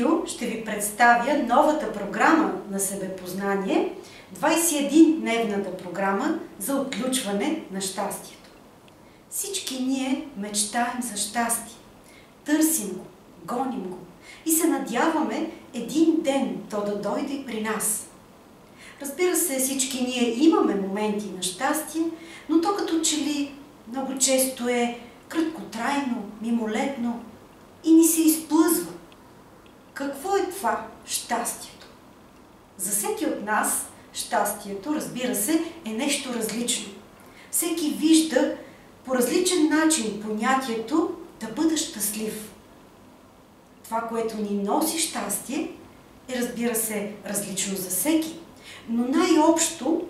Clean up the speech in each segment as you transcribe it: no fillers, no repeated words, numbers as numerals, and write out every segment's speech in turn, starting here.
видео ще ви представя новата програма на себепознание, 21-дневната програма за отключване на щастието. Всички ние мечтаем за щастие, търсим го, гоним го и се надяваме един ден то да дойде при нас. Разбира се, всички ние имаме моменти на щастие, но то като че ли много често е краткотрайно, мимолетно и ни се изплъзва. Какво е това щастието? За всеки от нас щастието, разбира се, е нещо различно. Всеки вижда по различен начин понятието да бъда щастлив. Това, което ни носи щастие, е, разбира се, различно за всеки. Но най-общо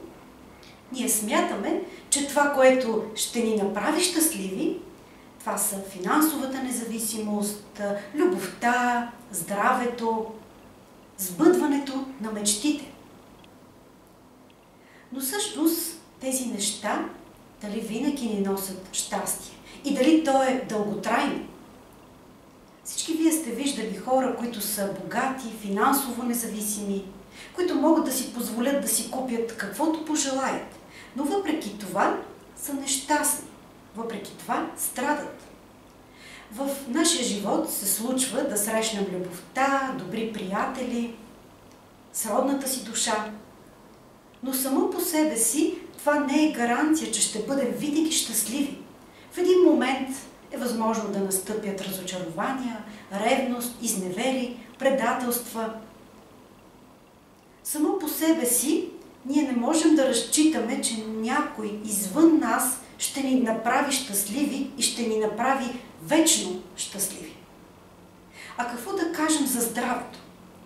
ние смятаме, че това, което ще ни направи щастливи, това са финансовата независимост, любовта, здравето, сбъдването на мечтите. Но всъщност тези неща дали винаги ни носят щастие и дали то е дълготрайно. Всички вие сте виждали хора, които са богати, финансово независими, които могат да си позволят да си купят каквото пожелаят, но въпреки това са нещастни, въпреки това страдат. В нашия живот се случва да срещнем любовта, добри приятели, сродната си душа, но само по себе си това не е гаранция, че ще бъдем винаги щастливи. В един момент е възможно да настъпят разочарования, ревност, изневери, предателства. Само по себе си ние не можем да разчитаме, че някой извън нас ще ни направи щастливи и ще ни направи вечно щастливи. А какво да кажем за здравето?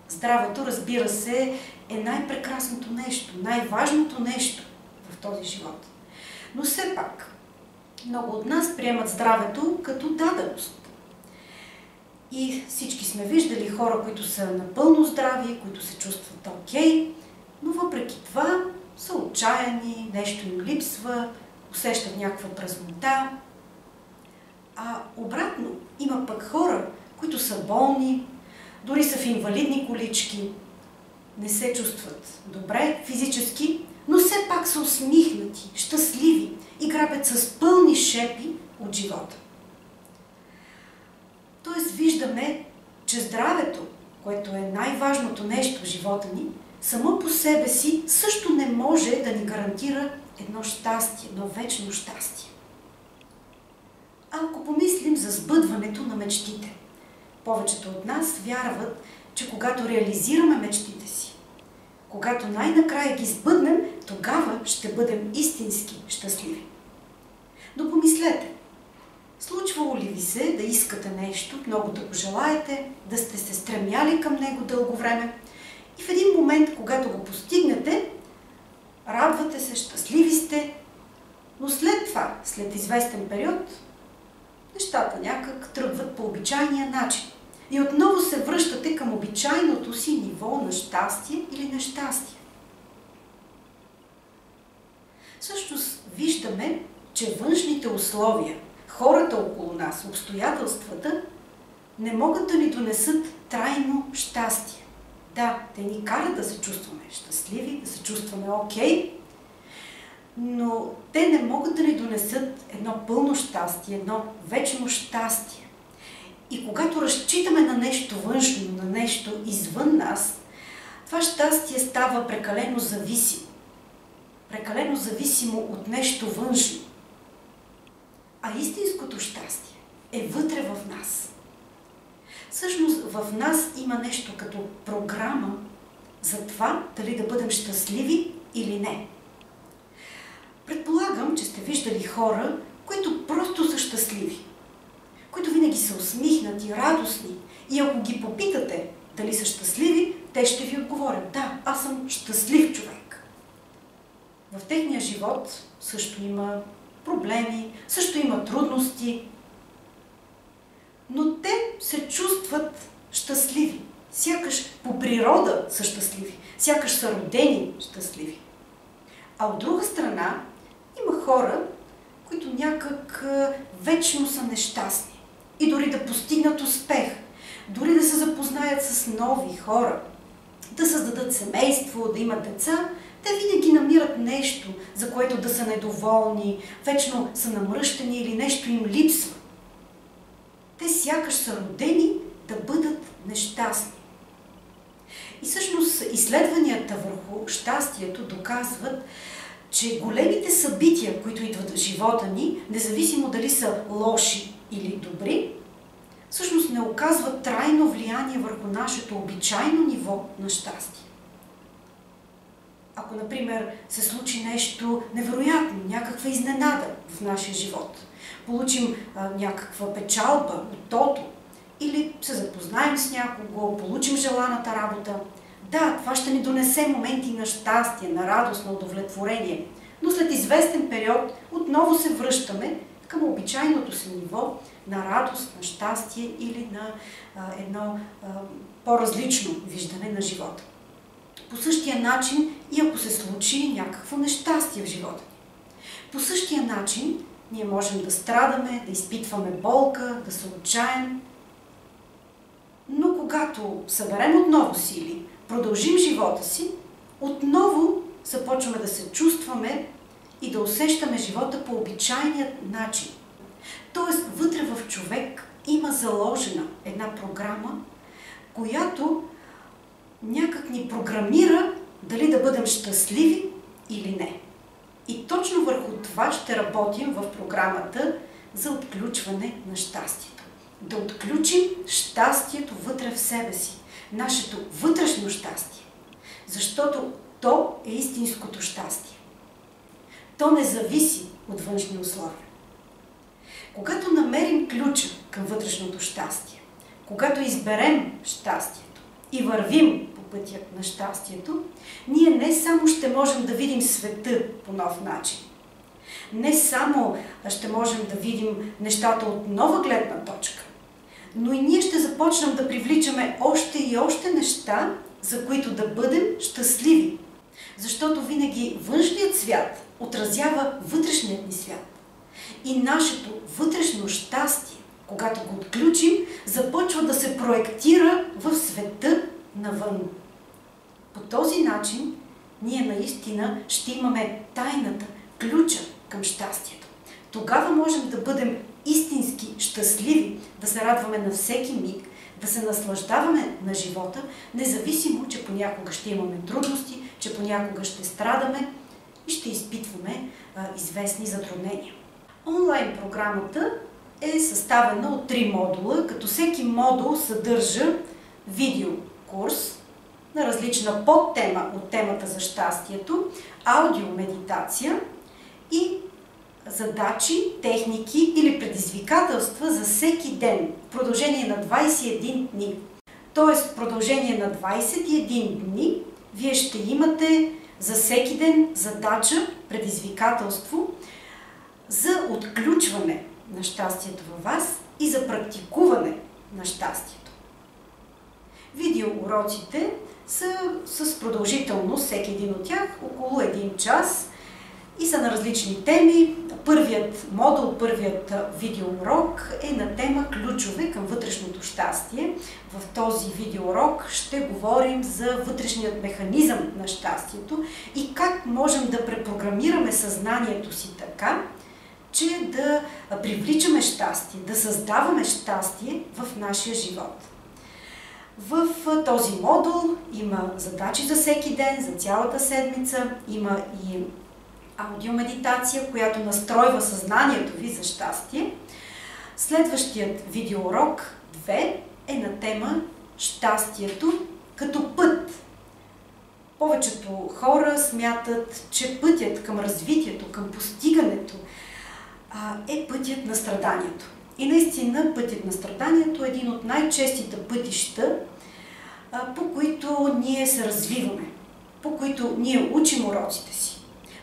Здравето, разбира се, е най-прекрасното нещо, най-важното нещо в този живот. Но все пак, много от нас приемат здравето като даденост. И всички сме виждали хора, които са напълно здрави, които се чувстват окей, но въпреки това са отчаяни, нещо им липсва, усещат някаква празнота. А обратно, има пък хора, които са болни, дори са в инвалидни колички, не се чувстват добре физически, но все пак са усмихнати, щастливи и грабят с пълни шепи от живота. Тоест виждаме, че здравето, което е най-важното нещо в живота ни, само по себе си също не може да ни гарантира едно щастие, едно вечно щастие. А ако помислим за сбъдването на мечтите, повечето от нас вярват, че когато реализираме мечтите си, когато най-накрая ги сбъднем, тогава ще бъдем истински щастливи. Но помислете, случвало ли ви се да искате нещо, много да го желаете, да сте се стремяли към него дълго време и в един момент, когато го постигнете, радвате се, щастливи сте, но след това, след известен период, нещата някак тръгват по обичайния начин. И отново се връщате към обичайното си ниво на щастие или нещастие. Всъщност виждаме, че външните условия, хората около нас, обстоятелствата, не могат да ни донесат трайно щастие. Да, те ни карат да се чувстваме щастливи, да се чувстваме окей, но те не могат да ни донесат едно пълно щастие, едно вечно щастие. И когато разчитаме на нещо външно, на нещо извън нас, това щастие става прекалено зависимо. Прекалено зависимо от нещо външно. А истинското щастие е вътре в нас. Всъщност в нас има нещо като програма за това дали да бъдем щастливи или не. Предполагам, че сте виждали хора, които просто са щастливи, които винаги са усмихнати, радостни и ако ги попитате дали са щастливи, те ще ви отговорят: да, аз съм щастлив човек. В техния живот също има проблеми, също има трудности, но те се чувстват щастливи. Сякаш по природа са щастливи, сякаш са родени щастливи. А от друга страна има хора, които някак вечно са нещастни. И дори да постигнат успех, дори да се запознаят с нови хора, да създадат семейство, да имат деца, те винаги намират нещо, за което да са недоволни, вечно са намръщени или нещо им липсва. Те сякаш са родени да бъдат нещастни. И всъщност изследванията върху щастието доказват, че големите събития, които идват в живота ни, независимо дали са лоши или добри, всъщност не оказват трайно влияние върху нашето обичайно ниво на щастие. Ако, например, се случи нещо невероятно, някаква изненада в нашия живот, получим някаква печалба от тото, или се запознаем с някого, получим желаната работа, да, това ще ни донесе моменти на щастие, на радост, на удовлетворение, но след известен период отново се връщаме към обичайното си ниво на радост, на щастие или на едно по-различно виждане на живота. По същия начин и ако се случи някакво нещастие в живота ни. По същия начин ние можем да страдаме, да изпитваме болка, да се отчаем. Но когато съберем отново сили, продължим живота си, отново започваме да се чувстваме и да усещаме живота по обичайният начин. Тоест, вътре в човек има заложена една програма, която някак ни програмира дали да бъдем щастливи или не. И точно върху това ще работим в програмата за отключване на щастието. Да отключим щастието вътре в себе си, нашето вътрешно щастие, защото то е истинското щастие. То не зависи от външни условия. Когато намерим ключа към вътрешното щастие, когато изберем щастието и вървим по пътя на щастието, ние не само ще можем да видим света по нов начин, не само ще можем да видим нещата от нова гледна точка, но и ние ще започнем да привличаме още и още неща, за които да бъдем щастливи. Защото винаги външният свят отразява вътрешният ни свят. И нашето вътрешно щастие, когато го отключим, започва да се проектира в света навън. По този начин ние наистина ще имаме тайната, ключа към щастието. Тогава можем да бъдем истински щастливи, да се радваме на всеки миг, да се наслаждаваме на живота, независимо, че понякога ще имаме трудности, че понякога ще страдаме и ще изпитваме известни затруднения. Онлайн програмата е съставена от 3 модула, като всеки модул съдържа видеокурс на различна подтема от темата за щастието, аудиомедитация и задачи, техники или предизвикателства за всеки ден в продължение на 21 дни. Тоест, в продължение на 21 дни вие ще имате за всеки ден задача, предизвикателство за отключване на щастието във вас и за практикуване на щастието. Видеоуроците са с продължителност, всеки един от тях, около 1 час и са на различни теми. Първият модул, първият видеоурок е на тема ключове към вътрешното щастие. В този видеоурок ще говорим за вътрешният механизъм на щастието и как можем да препрограмираме съзнанието си така, че да привличаме щастие, да създаваме щастие в нашия живот. В този модул има задачи за всеки ден, за цялата седмица, има и аудиомедитация, която настройва съзнанието ви за щастие. Следващият видеоурок 2 е на тема щастието като път. Повечето хора смятат, че пътят към развитието, към постигането е пътят на страданието. И наистина пътят на страданието е един от най-честите пътища, по които ние се развиваме, по които ние учим уроците си.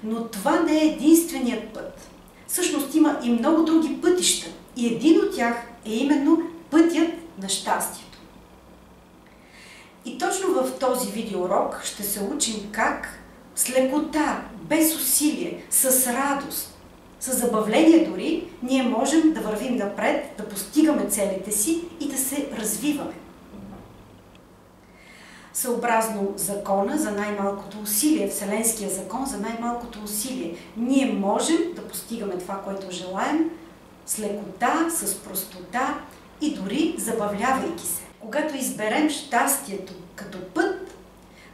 Но това не е единственият път. Всъщност има и много други пътища. И един от тях е именно пътят на щастието. И точно в този видеоурок ще се учим как с лекота, без усилие, с радост, с забавление дори, ние можем да вървим напред, да постигаме целите си и да се развиваме. съобразно закона за най-малкото усилие, Вселенския закон за най-малкото усилие. Ние можем да постигаме това, което желаем, с лекота, с простота и дори забавлявайки се. Когато изберем щастието като път,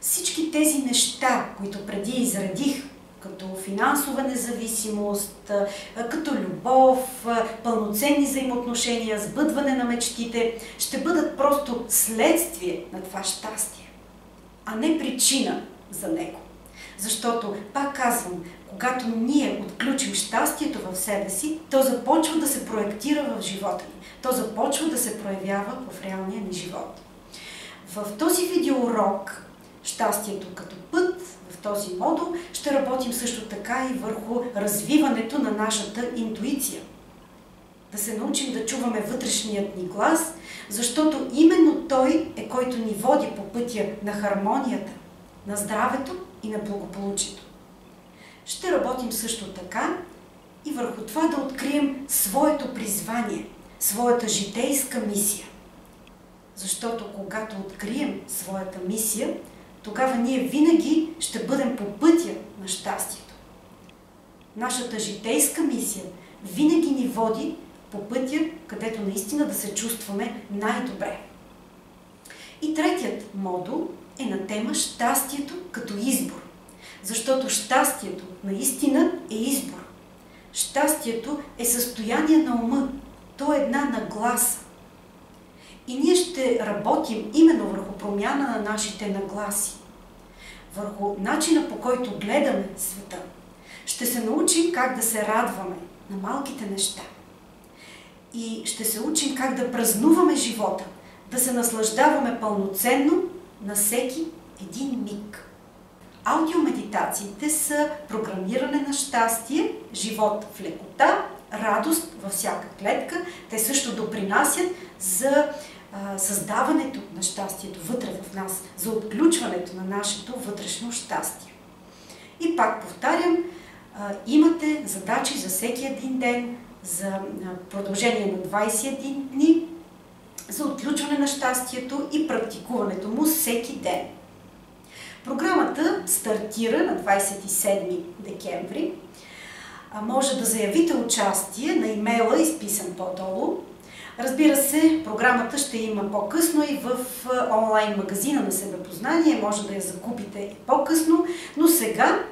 всички тези неща, които преди изредих, като финансова независимост, като любов, пълноценни взаимоотношения, сбъдване на мечтите, ще бъдат просто следствие на това щастие, а не причина за него. Защото, пак казвам, когато ние отключим щастието в себе си, то започва да се проектира в живота ни. То започва да се проявява в реалния ни живот. В този видеоурок щастието като път, в този модул, ще работим също така и върху развиването на нашата интуиция. Да се научим да чуваме вътрешният ни глас, защото именно той е който ни води по пътя на хармонията, на здравето и на благополучието. Ще работим също така и върху това да открием своето призвание, своята житейска мисия. Защото когато открием своята мисия, тогава ние винаги ще бъдем по пътя на щастието. Нашата житейска мисия винаги ни води по пътя, където наистина да се чувстваме най-добре. И третият модул е на тема щастието като избор. Защото щастието наистина е избор. Щастието е състояние на ума. То е една нагласа. И ние ще работим именно върху промяна на нашите нагласи. Върху начина, по който гледаме света. Ще се научим как да се радваме на малките неща. И ще се учим как да празнуваме живота, да се наслаждаваме пълноценно на всеки един миг. Аудиомедитациите са програмиране на щастие, живот в лекота, радост във всяка клетка. Те също допринасят за създаването на щастието вътре в нас, за отключването на нашето вътрешно щастие. И пак повтарям, имате задачи за всеки един ден, за продължение на 21 дни, за отключване на щастието и практикуването му всеки ден. Програмата стартира на 27 декември. Може да заявите участие на имейла, изписан по-долу. Разбира се, програмата ще има по-късно и в онлайн магазина на Себепознание. Може да я закупите и по-късно, но сега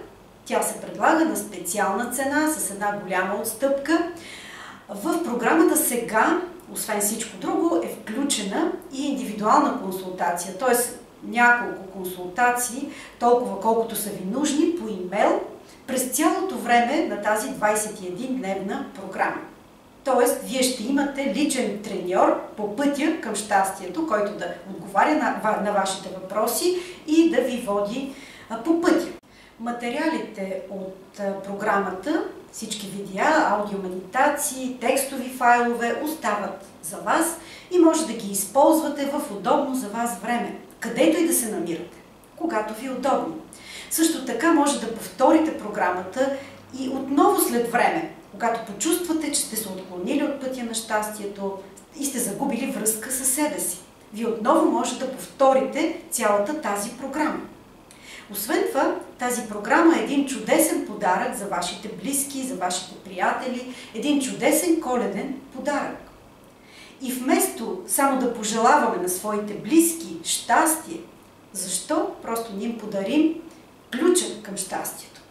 тя се предлага на специална цена с една голяма отстъпка. В програмата сега, освен всичко друго, е включена и индивидуална консултация, т.е. няколко консултации, толкова колкото са ви нужни по имейл, през цялото време на тази 21-дневна програма. Тоест, вие ще имате личен треньор по пътя към щастието, който да отговаря на вашите въпроси и да ви води по пътя. Материалите от програмата, всички видеа, аудиомедитации, текстови файлове остават за вас и може да ги използвате в удобно за вас време, където и да се намирате, когато ви е удобно. Също така може да повторите програмата и отново след време, когато почувствате, че сте се отклонили от пътя на щастието и сте загубили връзка със себе си. Вие отново може да повторите цялата тази програма. Освен това, тази програма е един чудесен подарък за вашите близки, за вашите приятели, един чудесен коледен подарък. И вместо само да пожелаваме на своите близки щастие, защо просто ни им подарим ключа към щастието?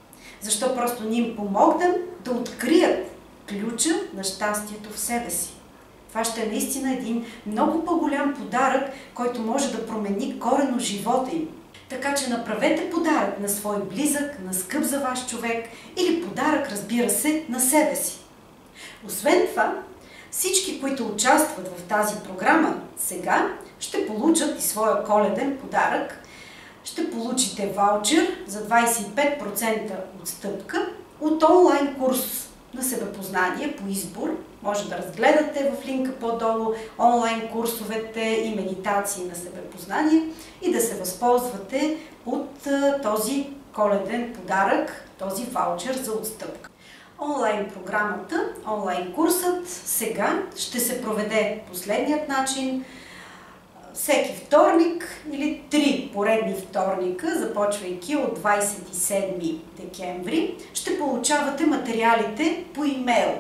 Защо просто ни им помогнем да открият ключа на щастието в себе си? Това ще е наистина един много по-голям подарък, който може да промени коренно живота им. Така че направете подарък на свой близък, на скъп за ваш човек или подарък, разбира се, на себе си. Освен това, всички, които участват в тази програма сега, ще получат и своя коледен подарък. Ще получите ваучер за 25% отстъпка от онлайн курс на Себепознание по избор. Може да разгледате в линка по-долу онлайн курсовете и медитации на Себепознание и да се възползвате от този коледен подарък, този ваучер за отстъпка. Онлайн програмата, онлайн курсът сега ще се проведе последният начин. Всеки вторник или 3 поредни вторника, започвайки от 27 декември, ще получавате материалите по имейл.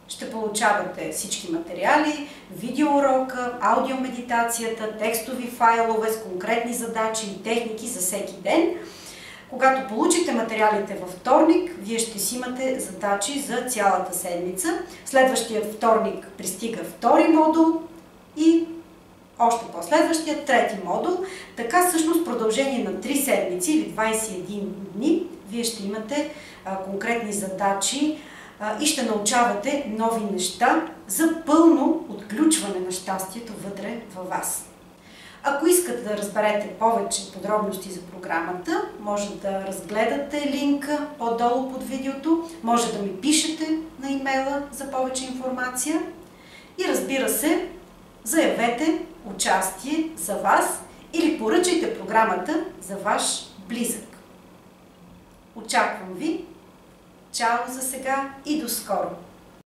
Ще получавате всички материали, видеоурока, аудиомедитацията, текстови файлове с конкретни задачи и техники за всеки ден. Когато получите материалите във вторник, вие ще си имате задачи за цялата седмица. Следващия вторник пристига втори модул и още по-следващия трети модул. Така всъщност в продължение на 3 седмици или 21 дни вие ще имате конкретни задачи и ще научавате нови неща за пълно отключване на щастието вътре във вас. Ако искате да разберете повече подробности за програмата, може да разгледате линка по-долу под видеото, може да ми пишете на имейла за повече информация и, разбира се, заявете участие за вас или поръчайте програмата за ваш близък. Очаквам ви! Чао за сега и до скоро!